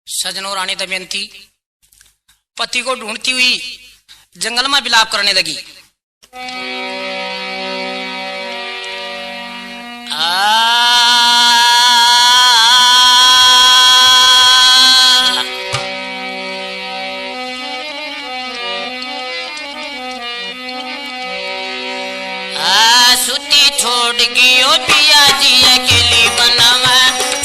सजनों रानी दमयंती पति को ढूंढती हुई जंगल में विलाप करने लगी। सुती छोड़ गयो पिया जी अकेली बनावा,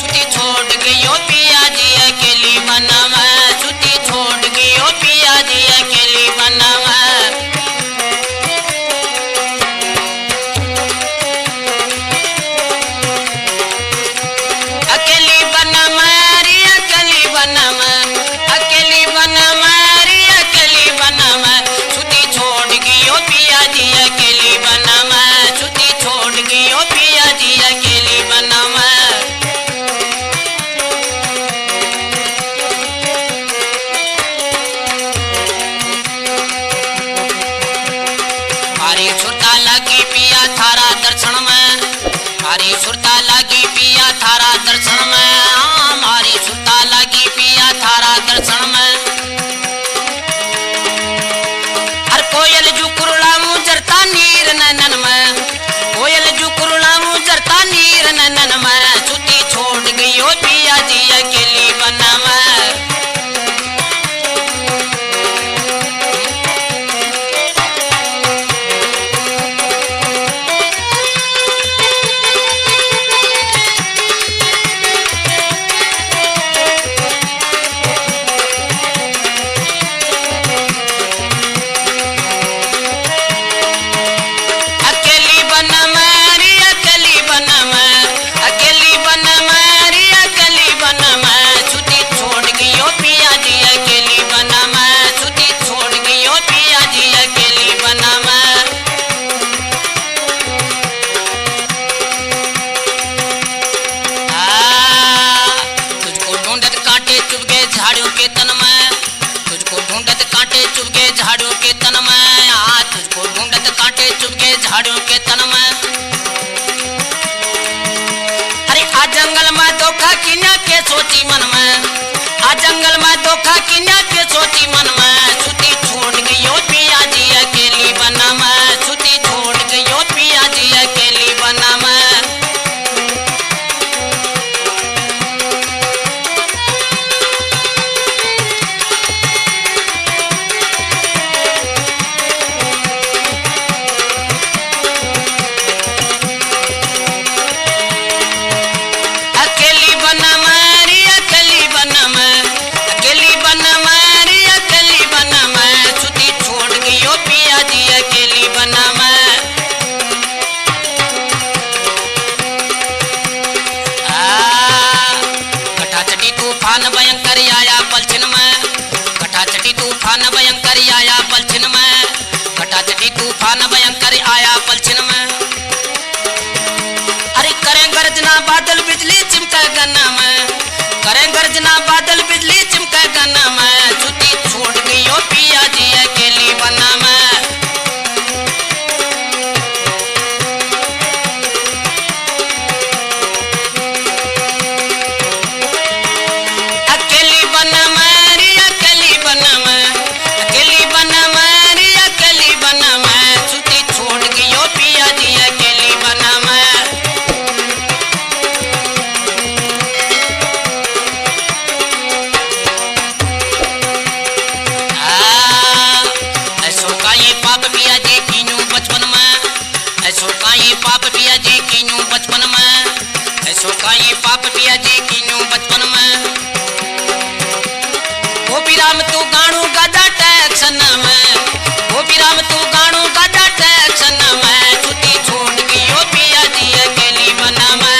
सुती छोड़ गयो पिया जी अकेली बनावा, सुती छोड़ गयो पिया जी अकेली बनावा। अकेली बनावा रे अकेली बनावा, अकेली बनावा रे अकेली बनावा, सुती छोड़ गयो पिया जी अकेली बनावा, सुती छोड़ गयो पिया जी अकेली बनावा। मारी सुरता लगी पिया थारा दर्शन में, मारी सुरता लगी पिया थारा दर्शन में, मारी सुरता लगी पिया थारा दर्शन में। हर कोयल जू कुरलामू जरता नीर नैनन में, कोयल जू कुरलामू जरता नीर नैनन में, सुती छोड़ गयो पिया जी अकेली बनावा। अकेली बनावा रे अकेली बनावा, अकेली बनावा रे अकेली बनावा, सुती छोड़ गयो पिया जी अकेली बनावा, सुती छोड़ गयो पिया जी अकेली बनावा। तुझको ढूंढत कांटे चुभ गए झाड़ियों के तन में, तुझको ढूंढत कांटे चुभ गए झाड़ियों के तन में, तुझको ढूंढत कांटे चुभ गए झाड़ियों के तन में। अरे आ जंगल में धोखा किन्या के सोची मन में, आ जंगल में धोखा किन्या के सोची मन में, सुती छोड़ गयो पिया जी अकेली बनावा, सुती छोड़ गयो पिया जी अकेली बनावा। अकेली बनावा रे अकेली बनावा, अकेली बनावा रे अकेली बनावा, सुती छोड़ गयो पिया जी अकेली बनावा। कटाचटी तूफान भयंकर आया पलछिन में, कटाचटी तूफान भयंकर आया पलछिन में, कटाचटी तूफान भयंकर आया पलछिन में। अरे करें गर्जना बादल बिजली चिमका गन्ना में, करें गर्जना बादल बिजली चिमका गन्ना में, सुती छोड़ गयो पिया जी अकेली बनावा। अकेली बनावा रे अकेली बनावा, अकेली बनावा रे अकेली बनावा, सुती छोड़ गयो पिया जी अकेली बनावा। ऐसो का ये पाप पिया जी कीनू बचपन में, ऐसो का ये पाप पिया जी कीनू बचपन में, ऐसो का ये पाप पिया जी कीनू बचपन में। गोपी राम तू गाणू गाजा टैक्सन में, गोपी राम तू गाणू गाजा टैक्सन में, सुती छोड़ गयो पिया जी अकेली बनावा।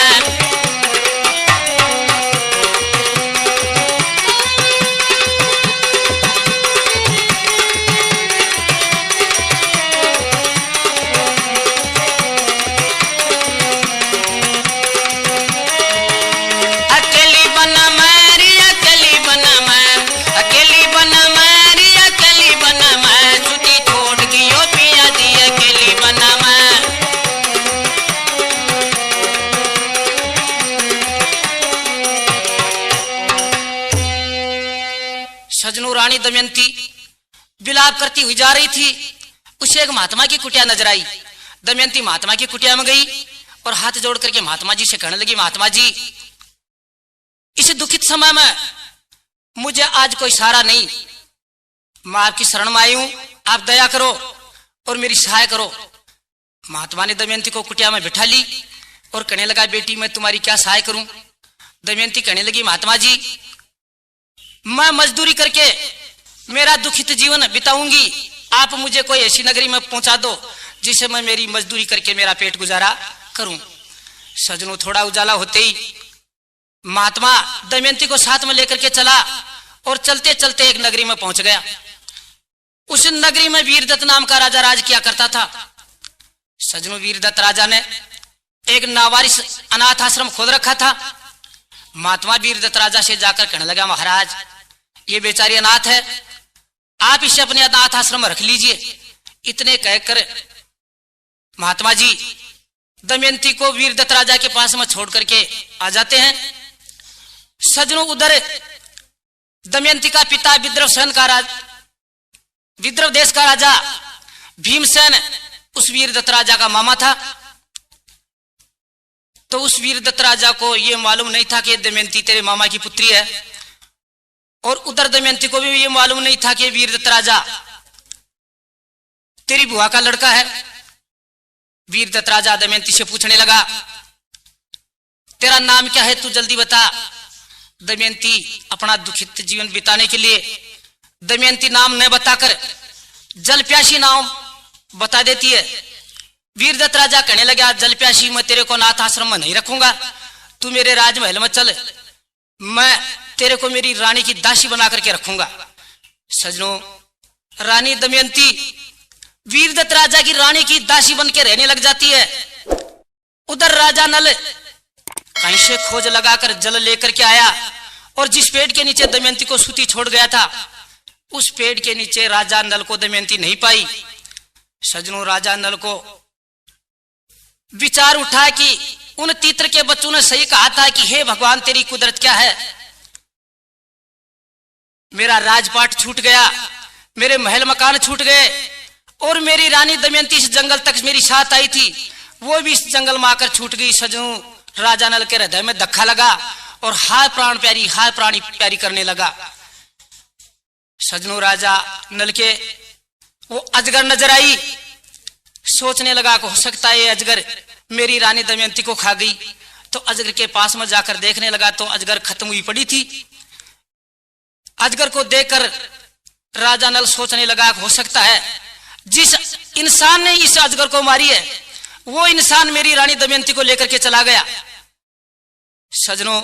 अकेली बनावा रे अकेली बनावा, अकेली बनावा रे अकेली बनावा, सुती छोड़ गयो सजनों, रानी दमयंती विलाप करती हुई जा रही थी। उसे एक महात्मा की कुटिया नजर आई। दमयंती महात्मा की कुटिया में गई और हाथ जोड़ करके महात्मा जी से कहने लगी, महात्मा जी, इस दुखित समय में मुझे आज कोई सहारा नहीं, मैं आपकी शरण में आई हूं, आप दया करो और मेरी सहाय करो। महात्मा ने दमयंती को कुटिया में बिठा ली और कहने लगा, बेटी मैं तुम्हारी क्या सहाय करूं। दमयंती कहने लगी, महात्मा जी, मैं मजदूरी करके मेरा दुखित जीवन बिताऊंगी, आप मुझे कोई ऐसी नगरी में पहुंचा दो जिसे मैं मेरी मजदूरी करके मेरा पेट गुजारा करूं। सजनों, थोड़ा उजाला होते ही महात्मा दमयंती को साथ में लेकर के चला और चलते चलते एक नगरी में पहुंच गया। उस नगरी में वीरदत्त नाम का राजा राज किया करता था। सजनों, वीरदत्त राजा ने एक नावारिस अनाथ आश्रम खोल रखा था। महात्मा वीरदत्त राजा से जाकर कहने लगा, महाराज, ये बेचारी अनाथ है, आप इसे अपने अनाथ आश्रम में रख लीजिए। इतने कहकर महात्मा जी दमयंती को वीरदत्त राजा के पास में छोड़ करके आ जाते हैं। सजनों, उधर दमयंती का पिता विद्रव देश का राजा भीमसेन उस वीरदत्त राजा का मामा था। तो उस वीरदत्त राजा को यह मालूम नहीं था कि दमयंती तेरे मामा की पुत्री है, और उधर दमयंती को भी यह मालूम नहीं था कि वीरदत्त राजा तेरी बुआ का लड़का है। वीरदत्त राजा दमयंती से पूछने लगा, तेरा नाम क्या है, तू जल्दी बता। दमयंती अपना दुखित जीवन बिताने के लिए दमयंती नाम न बताकर जलप्यासी नाम बता देती है। वीरदत्त राजा कहने लगा, जलप्यासी मैं तेरे को अनाथ आश्रम में नहीं रखूंगा, तू मेरे राजमहल में चल, मैं तेरे को मेरी रानी की दासी बना करके रखूंगा। सजनों, रानी दमयंती वीरदत्त राजा की रानी की दासी बन के रहने लग जाती है। उधर राजा नल कहीं से खोज लगाकर जल लेकर के आया और जिस पेड़ के नीचे दमयंती को सूती छोड़ गया था, उस पेड़ के नीचे राजा नल को दमयंती नहीं पाई। सजनों, राजा नल को विचार उठा कि उन तीतर के बच्चों ने सही कहा था कि हे भगवान, तेरी कुदरत क्या है, मेरा राजपाट छूट गया, मेरे महल मकान छूट गए, और मेरी रानी दमयंती इस जंगल तक मेरी साथ आई थी, वो भी इस जंगल में आकर छूट गई। सजनों, राजा नल के हृदय में धक्का लगा और हाय प्राण प्यारी, हाय प्राणी प्यारी करने लगा। सजनों, राजा नल के वो अजगर नजर आई। सोचने लगा कि हो सकता है ये अजगर मेरी रानी दमयंती को खा गई। तो अजगर के पास में जाकर देखने लगा तो अजगर खत्म हुई पड़ी थी। अजगर को देखकर राजा नल सोचने लगा कि हो सकता है जिस इंसान ने इस अजगर को मारी है वो इंसान मेरी रानी दमयंती को लेकर के चला गया। सजनों,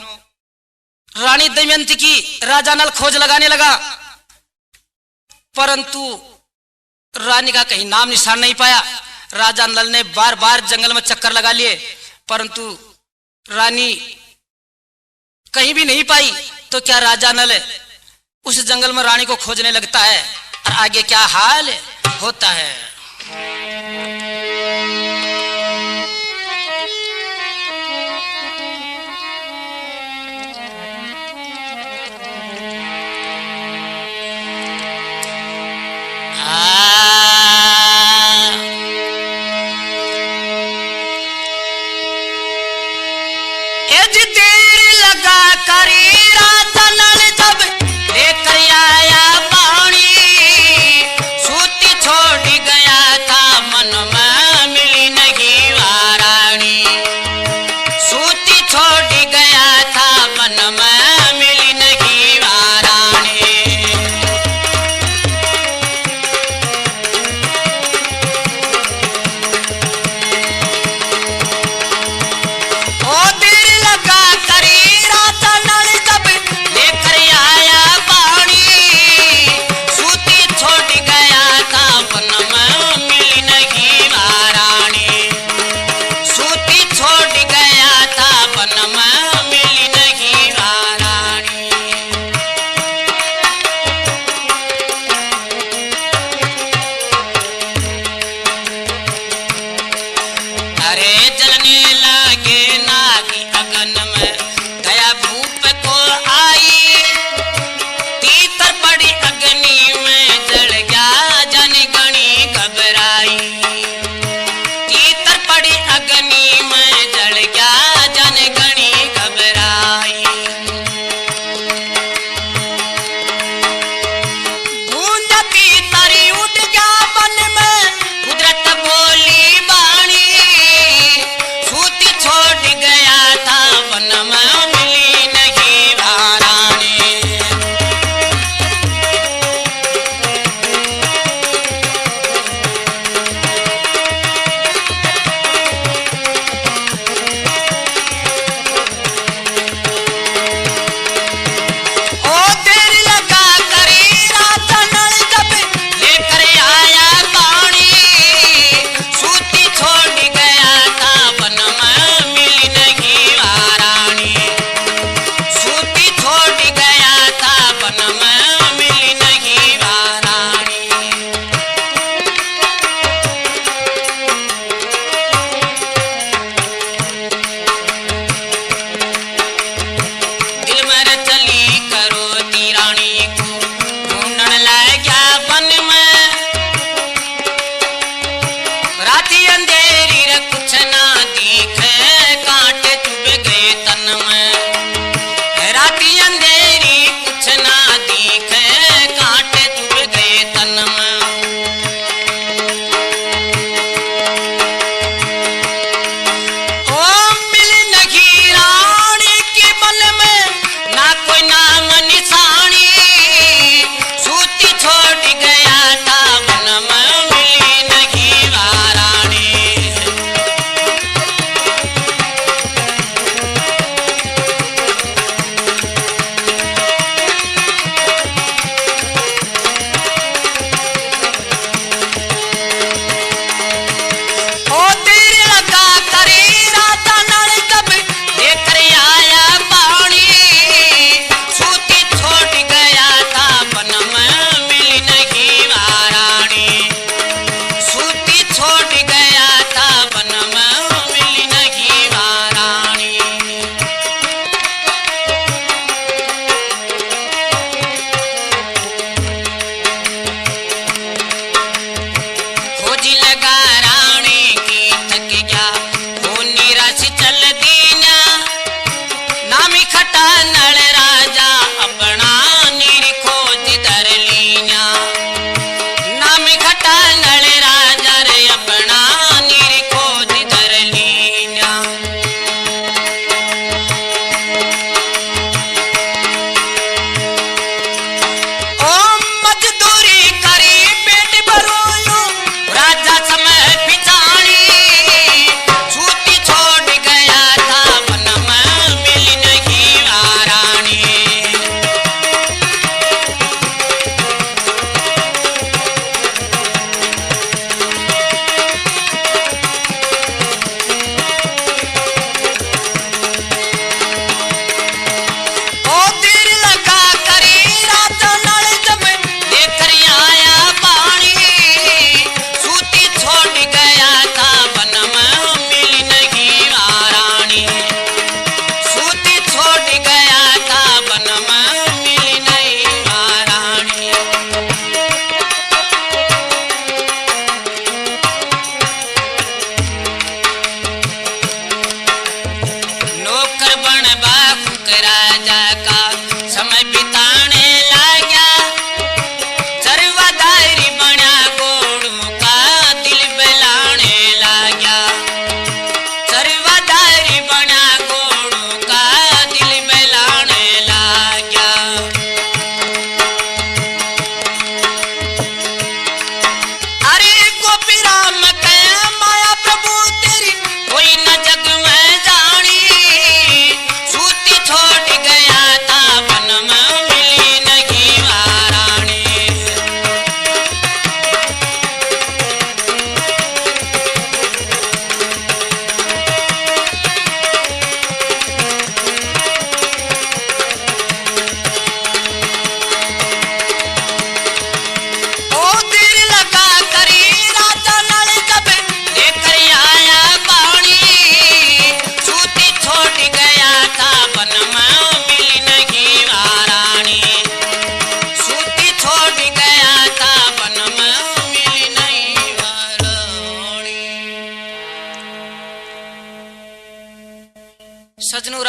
रानी दमयंती की राजा नल खोज लगाने लगा, परंतु रानी का कहीं नाम निशान नहीं पाया। राजा नल ने बार बार जंगल में चक्कर लगा लिए, परंतु रानी कहीं भी नहीं पाई। तो क्या राजा नल उस जंगल में रानी को खोजने लगता है, और आगे क्या हाल होता है। लेकर आया पानी सूती छोड़ गया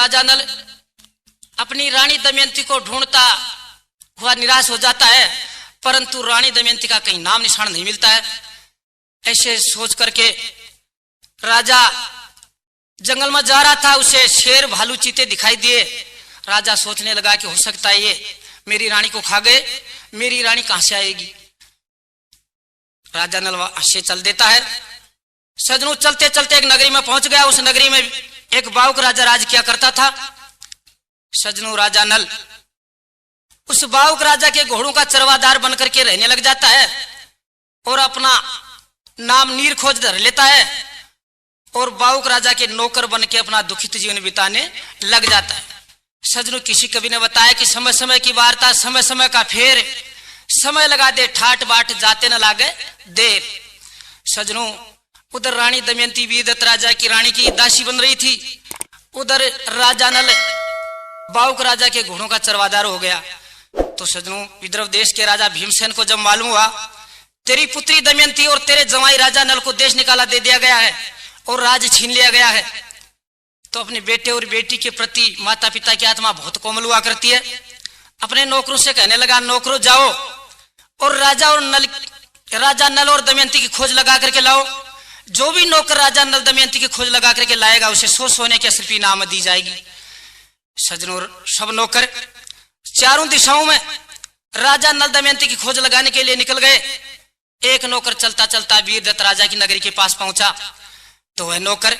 राजा नल अपनी रानी दमयंती को ढूंढता हुआ निराश हो जाता है, परंतु रानी दमयंती का कहीं नाम निशान नहीं मिलता है। ऐसे सोच करके राजा जंगल में जा रहा था, उसे शेर भालू चीते दिखाई दिए। राजा सोचने लगा कि हो सकता है ये मेरी रानी को खा गए, मेरी रानी कहां से आएगी। राजा नल वहां से चल देता है। सजनू चलते चलते एक नगरी में पहुंच गया। उस नगरी में एक बाउक राजा राज किया करता था। सजनू राजा नल उस बाउक राजा के घोड़ों का चरवादार बनकर के रहने लग जाता है और अपना नाम नीर खोज धर लेता है और बाउक राजा के नौकर बन के अपना दुखित जीवन बिताने लग जाता है। सजनू किसी कवि ने बताया कि समय समय की वार्ता समय समय का फेर, समय लगा दे ठाट बाट जाते न लागे देर। सजनू उधर रानी दमयंती वीरदत्त राजा की रानी की दासी बन रही थी, उधर राजा नल बाउक राजा के घोड़ों का चरवादार हो गया। तो सजनू विदर्भ देश के राजा भीमसेन को जब मालूम हुआ तेरी पुत्री दमयंती और तेरे जवाई राजा नल को देश निकाला दे दिया गया है और राज छीन लिया गया है, तो अपने बेटे और बेटी के प्रति माता पिता की आत्मा बहुत कोमल हुआ करती है। अपने नौकरों से कहने लगा, नौकरों जाओ और राजा नल और दमयंती की खोज लगा करके लाओ। जो भी नौकर राजा नल दमयंती की खोज लगा करके लाएगा उसे 100 सोने की अशर्फी इनाम दी जाएगी। सजनों सब नौकर चारों दिशाओं में राजा नल दमयंती की खोज लगाने के लिए निकल गए। एक नौकर चलता चलता वीरदत्त राजा की नगरी के पास पहुंचा, तो वह नौकर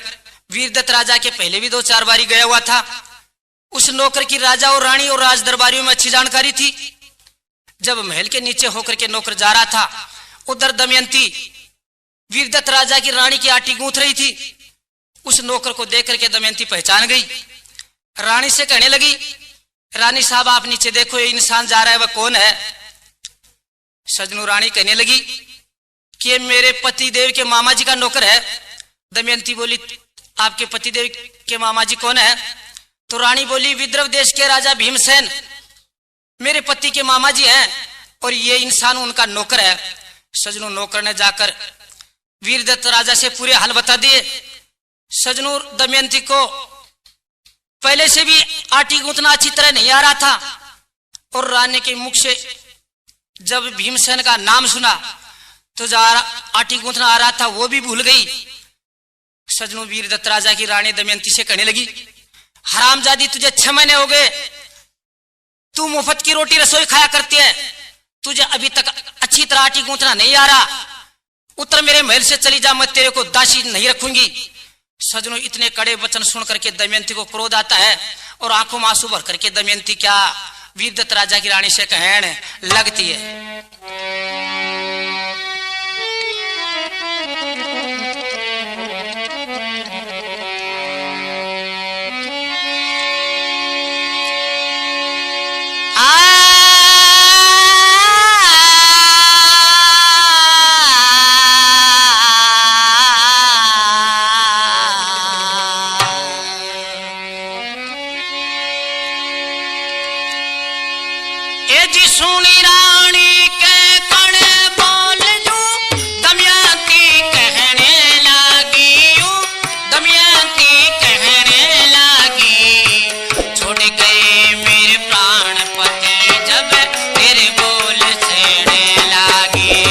वीरदत्त राजा के पहले भी 2-4 बारी गया हुआ था। उस नौकर की राजा और रानी और राज दरबारियों में अच्छी जानकारी थी। जब महल के नीचे होकर के नौकर जा रहा था, उधर दमयंती वीरदत्त राजा की रानी की आटी गूंथ रही थी। उस नौकर को देख करके दमयंती पहचान गई। रानी से कहने लगी, रानी साहब आप नीचे देखो, ये इंसान जा रहा है, वह कौन है। सजनू रानी कहने लगी कि ये मेरे पति देव के मामा जी का नौकर है। दमयंती बोली, आपके पति देव के मामा जी कौन है। तो रानी बोली, विदर्भ देश के राजा भीमसेन मेरे पति के मामा जी हैं और ये इंसान उनका नौकर है। सजनू नौकर ने जाकर वीरदत्त राजा से पूरे हाल बता दिए। सजनू दमयंती को पहले से भी आटी गूंथना अच्छी तरह नहीं आ रहा था और रानी के मुख से जब भीमसेन का नाम सुना तो जो आटी गूंथना आ रहा था वो भी भूल गई। सजनू वीरदत्त राजा की रानी दमयंती से कहने लगी, हरामजादी तुझे 6 महीने हो गए, तू मुफ्त की रोटी रसोई खाया करती है, तुझे अभी तक अच्छी तरह आटी गूंथना नहीं आ रहा, उतर मेरे महल से चली जा, मैं तेरे को दासी नहीं रखूंगी। सजनों इतने कड़े वचन सुन करके दमयंती को क्रोध आता है और आंखों में आंसू भर करके दमयंती क्या वीरदत्त राजा की रानी से कहने लगती है। सुनी रानी के कण बोल जू दमयंती कहने लगी, दमयंती कहने लगी, छोड़ गए मेरे प्राण पति जब तेरे बोल छेड़ने लगी।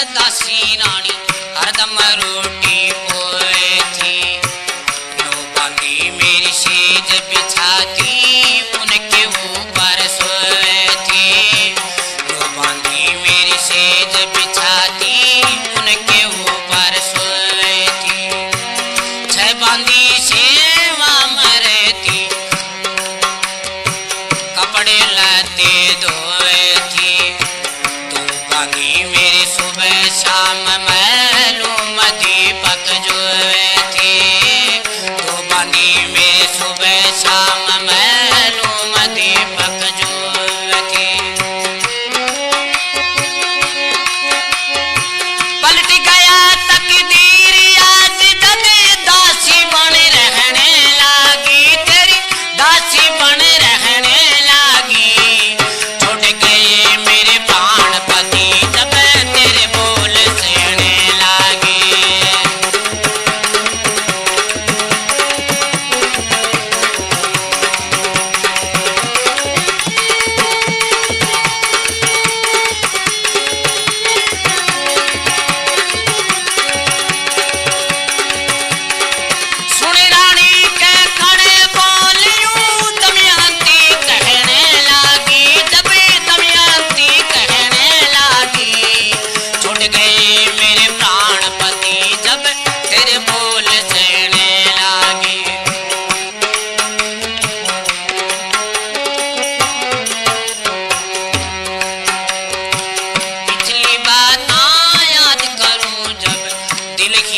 दासी रानी हरदम रोटी पोए थी, नो बांधी मेरी सेज बिछाती उनके ऊपर सोए थी, नो बांधी मेरी सेज बिछाती उनके ऊपर सोए थी, 6 बांधी सेवा मरे थी, कपड़े लाते धोए थी,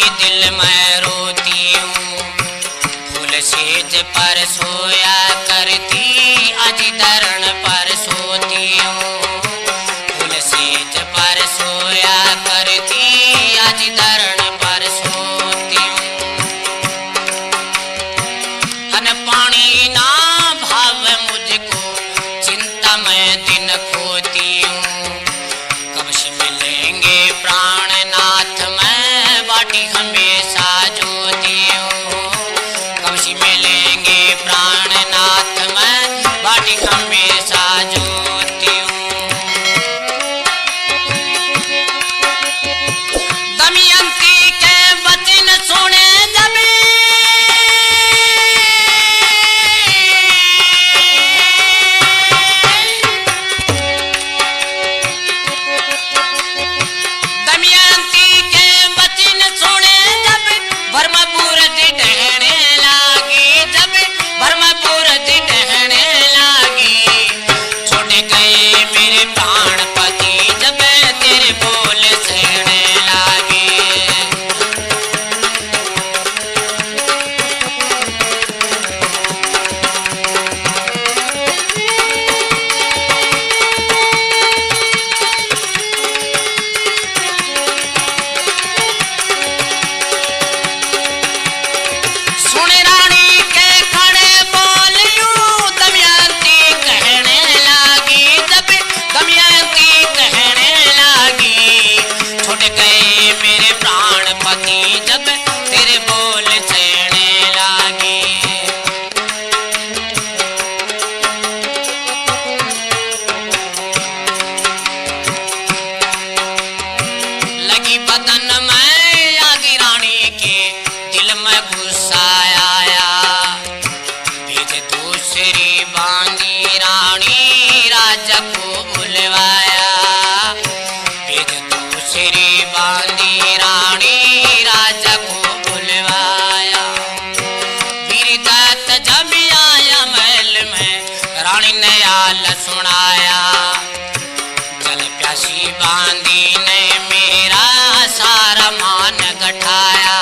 की दिल में रोती हूँ, फूल सेज पर सोया करती आज धरण पर सोती हूँ, फूल सेज पर सोया करती आज धरण पर सोती हूँ। अन पानी ना भाव मुझको चिंता में दिन खोती हूँ, कब से मिलेंगे प्राणनाथ मैं बाटी हमेशा जोती हूँ, कब से मिलेंगे प्राणनाथ मैं बाटी हमेशा जोती हूँ। दमयंती के वचन सुने जब दमयंती के वचन सुने जब ब्रह्मपुर ढहने लागी, जब ब्रह्मपुर ढहने लागी, छोड़ गए मेरे प्राणपति जब तेरे बोल सहने लागे। सुन रानी के खड़े बोलियूं दमयंती कहने लागी, जब दमयंती कहने लागी, छूट गए मेरे प्राणपति जब तेरे बोल सहने लागी। लगी बदन में आगी रानी के दिल में गुस्सा आया, भेज दूसरी बांधी रानी राजा को बुलवाया, भेज दूसरी बांधी रानी राजा को बुलवाया। वीरदत्त जब आया महल में रानी ने हाल सुनाया, जल प्यासी बांधी ने मेरा सारा मान गठाया,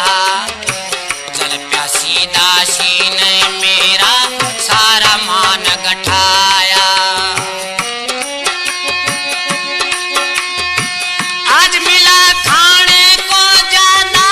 जल प्यासी दासी ने मेरा सारा मान गठाया। आज मिला खाने को ज्यादा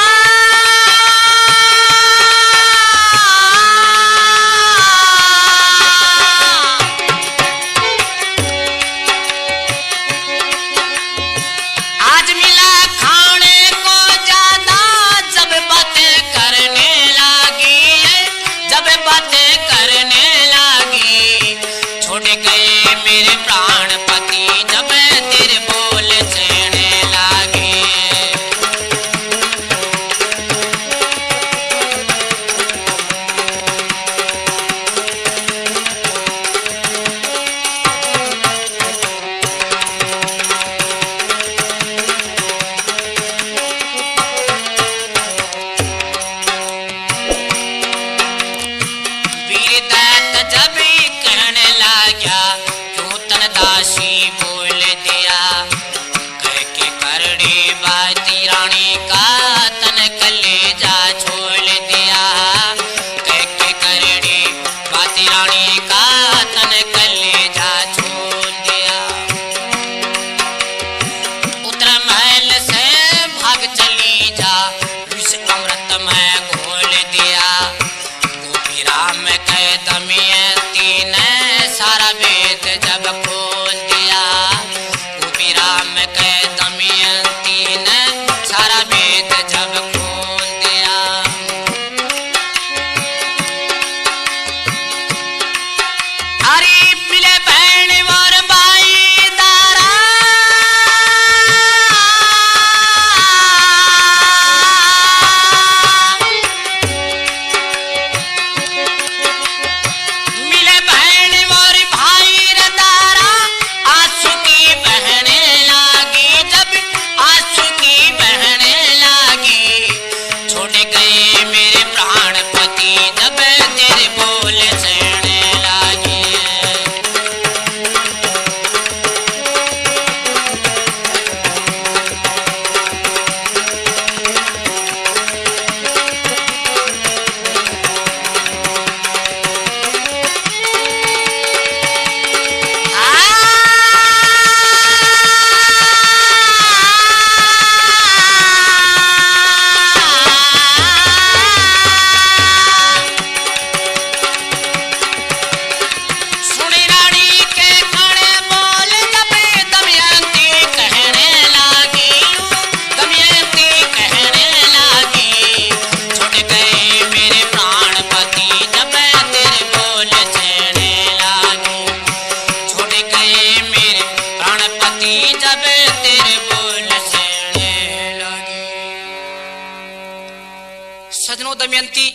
सजनों, दमयंती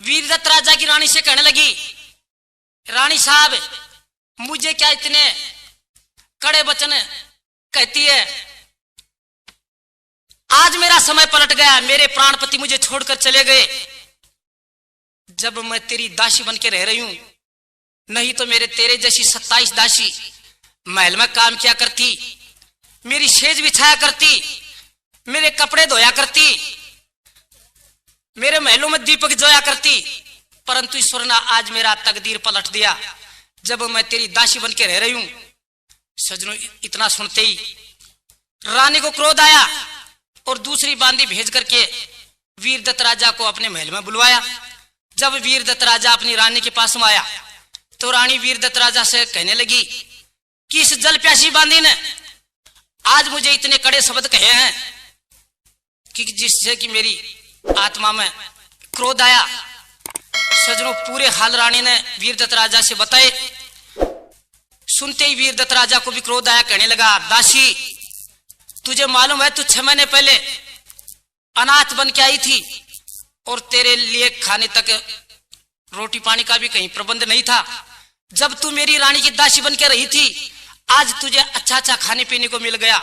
वीरदत्त राजा की रानी से कहने लगी, रानी साहब मुझे क्या इतने कड़े वचन कहती है? आज मेरा समय पलट गया, मेरे प्राणपति मुझे छोड़कर चले गए। जब मैं तेरी दासी बन के रह रही हूं, नहीं तो मेरे तेरे जैसी 27 दासी महल में काम किया करती, मेरी सेज बिछाया करती, मेरे कपड़े धोया करती, मेरे महलों में दीपक जोया करती। परंतु ईश्वर ने आज मेरा तकदीर पलट दिया, जब मैं तेरी दासी बन के रह रही हूं। सजनों, इतना सुनते ही रानी को क्रोध आया और दूसरी बांदी भेज करके वीरदत्त राजा को अपने महल में बुलवाया। जब वीरदत्त राजा अपनी रानी के पास में आया तो रानी वीरदत्त राजा से कहने लगी कि इस जल प्यासी बांदी ने आज मुझे इतने कड़े शब्द कहे हैं कि जिससे कि मेरी आत्मा में क्रोध आया। सजनों, पूरे हाल रानी ने वीरदत्त राजा से बताए। सुनते ही वीरदत्त राजा को भी क्रोध आया, कहने लगा, दासी तुझे मालूम है तू 6 महीने पहले अनाथ बन के आई थी और तेरे लिए खाने तक रोटी पानी का भी कहीं प्रबंध नहीं था। जब तू मेरी रानी की दासी बन के रही थी, आज तुझे अच्छा अच्छा खाने पीने को मिल गया,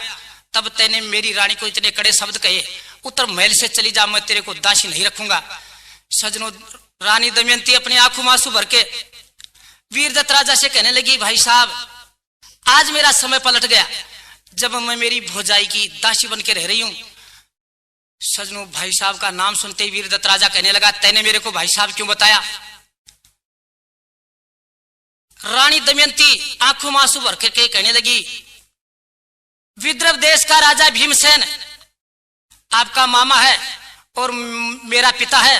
तब तैने मेरी रानी को इतने कड़े शब्द कहे, उत्तर महल से चली जा, मैं तेरे को दासी नहीं रखूंगा। सजनों, रानी दमयंती अपनी आंखों में आंसू भर के वीरदत्त राजा से कहने लगी, भाई साहब आज मेरा समय पलट गया, जब मैं मेरी भौजाई की दासी बन के रह रही हूं। सजनों, भाई साहब का नाम सुनते ही वीरदत्त राजा कहने लगा, तैने मेरे को भाई साहब क्यों बताया? रानी दमयंती आंखों में आंसू भर के कहने लगी, विदर्भ देश का राजा भीमसेन आपका मामा है और मेरा पिता है।